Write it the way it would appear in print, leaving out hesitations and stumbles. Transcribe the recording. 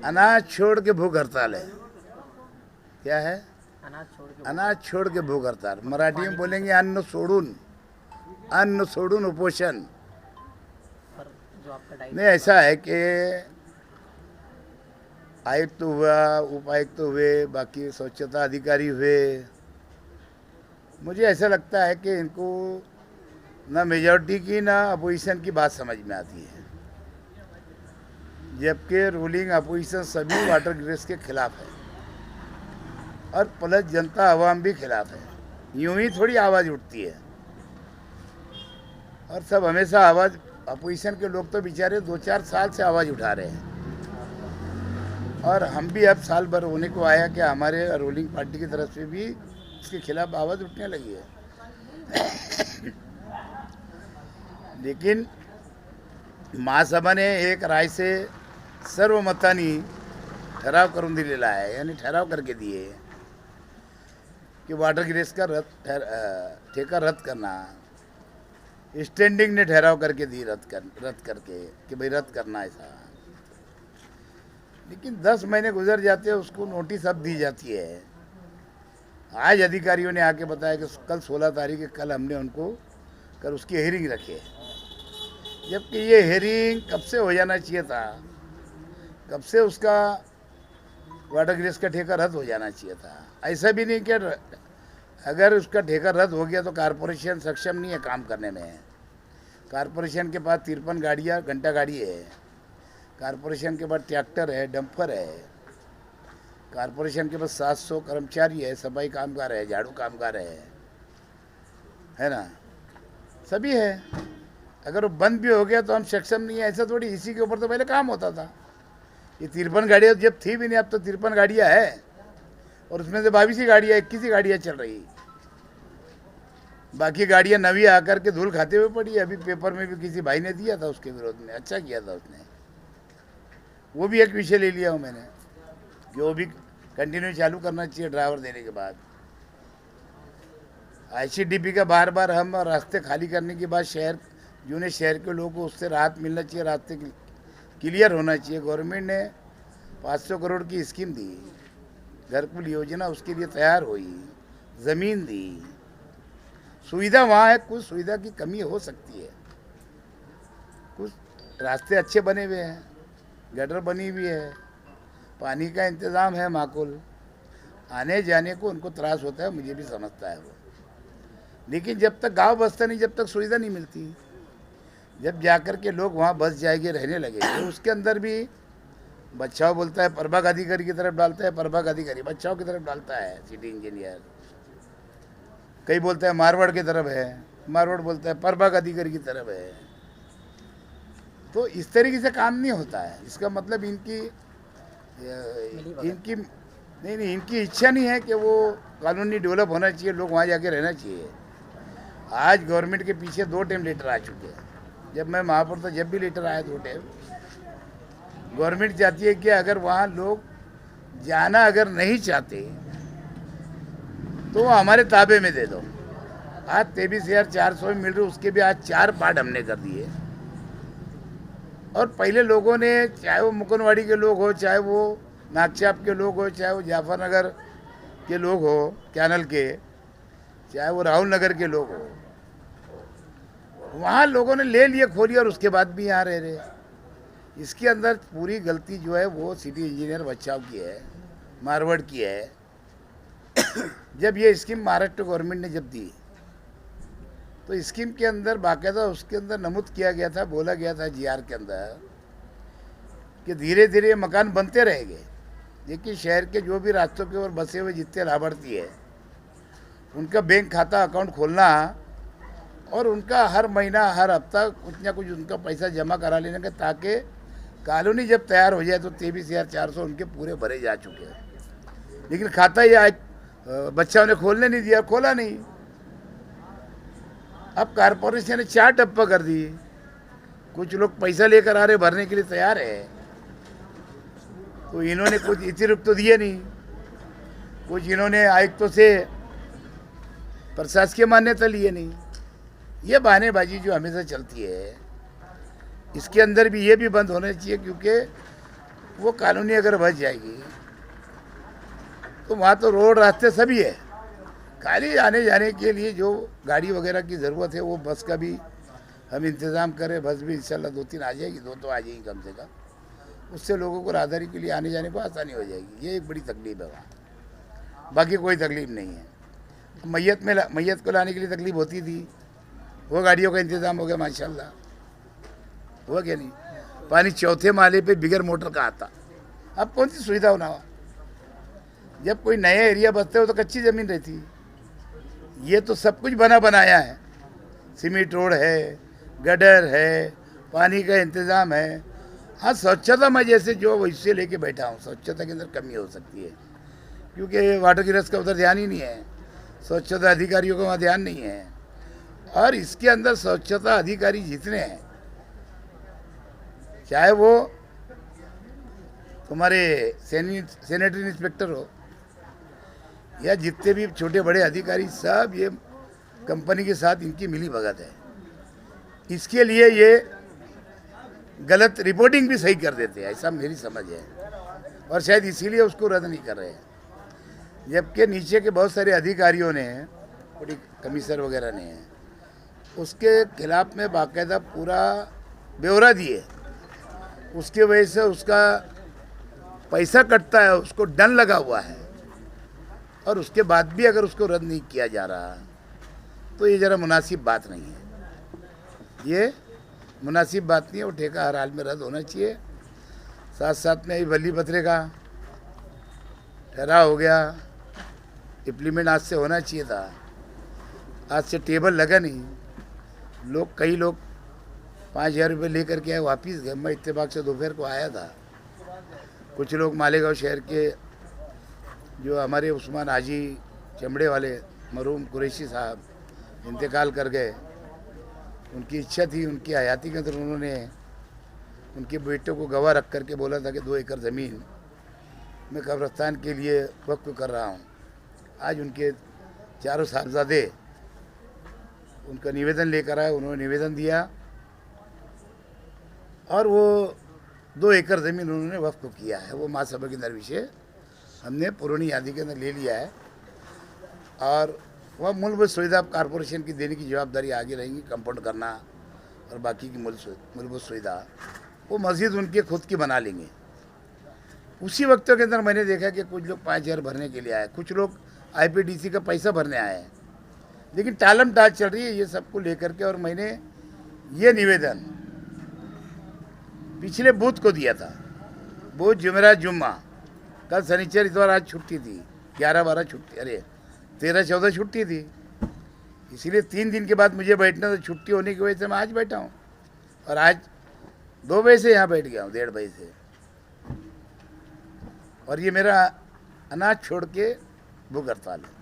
अनाज छोड़ के भूख हड़ताल है। क्या है? अनाज छोड़ के भूख हड़ताल। मराठी में बोलेंगे अन्न सोडून उपोषण। नहीं, ऐसा है कि आयुक्त हुआ, उपायुक्त हुए, बाकी स्वच्छता अधिकारी हुए, मुझे ऐसा लगता है कि इनको ना मेजॉरिटी की ना अपोजिशन की बात समझ में आती है, जबकि रूलिंग अपोजिशन सभी वाटर ग्रेस के खिलाफ है और प्लस जनता आवाम भी खिलाफ है। यूं ही थोड़ी आवाज़ उठती है, और सब हमेशा आवाज़, अपोजिशन के लोग तो बेचारे 2-4 साल से आवाज़ उठा रहे हैं, और हम भी अब साल भर होने को आया कि हमारे रूलिंग पार्टी की तरफ से भी इसके खिलाफ आवाज़ उठने लगी है। लेकिन महासभा ने एक राय से सर्वमताने ठराव करून दिलेला आहे, यानी ठराव करके दिए कि वाटर ग्रेस का ठेका रद्द करना। स्टैंडिंग ने ठहराव करके दी रद्द करके कि भाई रद्द करना ऐसा। लेकिन 10 महीने गुजर जाते हैं, उसको नोटिस अब दी जाती है। आज अधिकारियों ने आके बताया कि कल 16 तारीख है, कल हमने उनको कल उसकी हेयरिंग रखी है, जबकि ये हेयरिंग कब से हो जाना चाहिए था, कब से उसका वाटर ग्रेस का ठेका रद्द हो जाना चाहिए था। ऐसा भी नहीं कि अगर उसका ठेका रद्द हो गया तो कारपोरेशन सक्षम नहीं है काम करने में। कारपोरेशन के पास 53 गाड़ियाँ, घंटा गाड़ी है, कारपोरेशन के पास ट्रैक्टर है, डंपर है, कारपोरेशन के पास 700 कर्मचारी है, सफाई कामगार है, झाड़ू कामगार है ना, सभी है। अगर वो बंद भी हो गया तो हम सक्षम नहीं है, ऐसा थोड़ी। इसी के ऊपर तो पहले काम होता था। ये 53 गाड़ियाँ जब थी भी नहीं, अब तो 53 गाड़ियाँ है, और उसमें से 22 ही गाड़ियाँ, 21 ही गाड़ियाँ चल रही, बाकी गाड़ियाँ नवी आकर के धूल खाते हुए पड़ी। अभी पेपर में भी किसी भाई ने दिया था उसके विरोध में, अच्छा किया था उसने, वो भी एक विषय ले लिया हूँ मैंने कि वो भी कंटिन्यू चालू करना चाहिए ड्राइवर देने के बाद। ICDP का बार बार हम रास्ते खाली करने के बाद शहर के लोगों को उससे राहत मिलना चाहिए, रास्ते क्लियर होना चाहिए। गवर्नमेंट ने 500 करोड़ की स्कीम दी, घरकुल योजना उसके लिए तैयार हुई, ज़मीन दी, सुविधा वहाँ है। कुछ सुविधा की कमी हो सकती है, कुछ रास्ते अच्छे बने हुए हैं, गटर बनी हुई है, पानी का इंतज़ाम है माकूल, आने जाने को उनको त्रास होता है, मुझे भी समझता है वो। लेकिन जब तक गांव बसता नहीं, जब तक सुविधा नहीं मिलती, जब जाकर के लोग वहाँ बस जाएंगे, रहने लगेंगे, तो उसके अंदर भी बच्चाओं बोलता है प्रभाग अधिकारी की तरफ डालता है, प्रभाग अधिकारी बच्चाओं की तरफ डालता है, सिटी इंजीनियर। कई बोलता है मारवाड़ की तरफ है, मारवाड़ बोलता है प्रभाग अधिकारी की तरफ है। तो इस तरीके से काम नहीं होता है। इसका मतलब इनकी इनकी इच्छा नहीं है कि वो कानूनी डेवलप होना चाहिए, लोग वहाँ जाके रहना चाहिए। आज गवर्नमेंट के पीछे 2 टाइम लेटर आ चुके हैं। जब मैं महापौर था, जब भी लेटर आया 2 टाइम। गवर्नमेंट चाहती है कि अगर वहाँ लोग जाना अगर नहीं चाहते तो हमारे ताबे में दे दो। आज 23,400 मिल रहे, उसके भी आज 4 पार्ट हमने कर दिए। और पहले लोगों ने, चाहे वो मुकुंदवाड़ी के लोग हो, चाहे वो नागचाप के लोग हो, चाहे वो जाफरनगर के लोग हो कैनल के, चाहे वो राहुल नगर के लोग हो, वहाँ लोगों ने ले लिए खोली और उसके बाद भी यहाँ रह रहे। इसके अंदर पूरी गलती जो है वो सिटी इंजीनियर बचाव की है, मारवाड़ की है। जब ये स्कीम महाराष्ट्र गवर्नमेंट ने जब दी तो स्कीम के अंदर बाकायदा उसके अंदर नमूद किया गया था, बोला गया था GR के अंदर कि धीरे धीरे मकान बनते रहेंगे, लेकिन शहर के जो भी रास्तों के ऊपर बसे हुए जितने लाभार्थी है उनका बैंक खाता अकाउंट खोलना और उनका हर महीना हर हफ्ता कुछ ना कुछ उनका पैसा जमा करा लेने का, ताकि कॉलोनी जब तैयार हो जाए तो 23,400 उनके पूरे भरे जा चुके हैं। लेकिन खाता ये बच्चा उन्हें खोलने नहीं दिया, खोला नहीं। अब कारपोरेशन ने 4 टप्पा कर दी। कुछ लोग पैसा लेकर आ रहे, भरने के लिए तैयार है, तो इन्होंने कुछ अतिरिक्त तो दिए नहीं, कुछ इन्होंने आयुक्तों से प्रशासकीय मान्यता लिए नहीं। ये बहानेबाजी जो हमेशा चलती है, इसके अंदर भी ये भी बंद होना चाहिए, क्योंकि वो कॉलोनी अगर बच जाएगी तो वहाँ तो रोड रास्ते सभी है, खाली आने जाने के लिए जो गाड़ी वगैरह की ज़रूरत है वो बस का भी हम इंतज़ाम करें। बस भी इंशाल्लाह 2-3 आ जाएगी, 2 तो आ जाएगी कम से कम। उससे लोगों को राहदारी के लिए आने जाने को आसानी हो जाएगी। ये एक बड़ी तकलीफ है वहाँ, बाकी कोई तकलीफ नहीं है। मैयत को लाने के लिए तकलीफ होती थी, वो गाड़ियों का इंतज़ाम हो गया माशाल्लाह, हुआ क्या नहीं। पानी चौथे माले पे बिगर मोटर का आता। अब कौन सी सुविधा होना हुआ? जब कोई नया एरिया बसते हो तो कच्ची ज़मीन रहती, ये तो सब कुछ बना बनाया है। सीमेंट रोड है, गटर है, पानी का इंतज़ाम है। हाँ, स्वच्छता मैं जैसे जो वैसे लेके बैठा हूँ, स्वच्छता के अंदर कमी हो सकती है क्योंकि वाटर गिरस का उधर ध्यान ही नहीं है, स्वच्छता अधिकारियों का वहाँ ध्यान नहीं है। और इसके अंदर स्वच्छता अधिकारी जितने हैं, चाहे वो तुम्हारे सैनिटरी इंस्पेक्टर हो या जितने भी छोटे बड़े अधिकारी, सब ये कंपनी के साथ इनकी मिली भगत है। इसके लिए ये गलत रिपोर्टिंग भी सही कर देते हैं, ऐसा मेरी समझ है, और शायद इसीलिए उसको रद्द नहीं कर रहे हैं। जबकि नीचे के बहुत सारे अधिकारियों ने, बड़ी कमिश्नर वगैरह ने उसके खिलाफ में बाकायदा पूरा ब्यौरा दिए। उसके वजह से उसका पैसा कटता है, उसको डन लगा हुआ है, और उसके बाद भी अगर उसको रद्द नहीं किया जा रहा तो ये ज़रा मुनासिब बात नहीं है। ये मुनासिब बात नहीं है, वो ठेका हर हाल में रद्द होना चाहिए। साथ साथ में बल्ली पत्रे का ठहराव हो गया, इम्प्लीमेंट आज से होना चाहिए था, आज से टेबल लगा नहीं। कई लोग 5,000 रुपये लेकर के आए, वापिस गए। मैं इत्तेफाक से दोपहर को आया था। कुछ लोग मालेगांव शहर के जो हमारे उस्मान हाजी चमड़े वाले मरहूम कुरैशी साहब इंतकाल कर गए, उनकी इच्छा थी, उनकी हयाती के अंदर उन्होंने उनके बेटों को गवाह रख करके बोला था कि 2 एकड़ ज़मीन मैं कब्रस्तान के लिए वक्फ कर रहा हूँ। आज उनके चारों साहबजादे उनका निवेदन लेकर आए, उन्होंने निवेदन दिया और वो 2 एकड़ ज़मीन उन्होंने वक्फ किया है। वो महासभा के अंदर विषय हमने पुरानी यादी के अंदर ले लिया है, और वह मूलभूत सुविधा कॉरपोरेशन की देने की जवाबदारी आगे रहेगी, कंपाउंड करना और बाकी की मूलभूत सुविधा वो मस्जिद उनके खुद की बना लेंगे। उसी वक्तों के अंदर मैंने देखा कि कुछ लोग 5,000 भरने के लिए आए, कुछ लोग IPDC का पैसा भरने आए हैं, लेकिन टालम टाल चल रही है ये सबको लेकर के। और मैंने ये निवेदन पिछले बूथ को दिया था, बूथ जुमेरात जुम्मा, कल शनिचर इतवार, आज छुट्टी थी, 11-12 छुट्टी, अरे 13-14 छुट्टी थी, इसीलिए 3 दिन के बाद मुझे बैठना था। छुट्टी होने की वजह से मैं आज बैठा हूँ, और आज 2 बजे से यहाँ बैठ गया हूँ, 1:30 बजे से। और ये मेरा अनाज छोड़ के भूख हड़ताल है।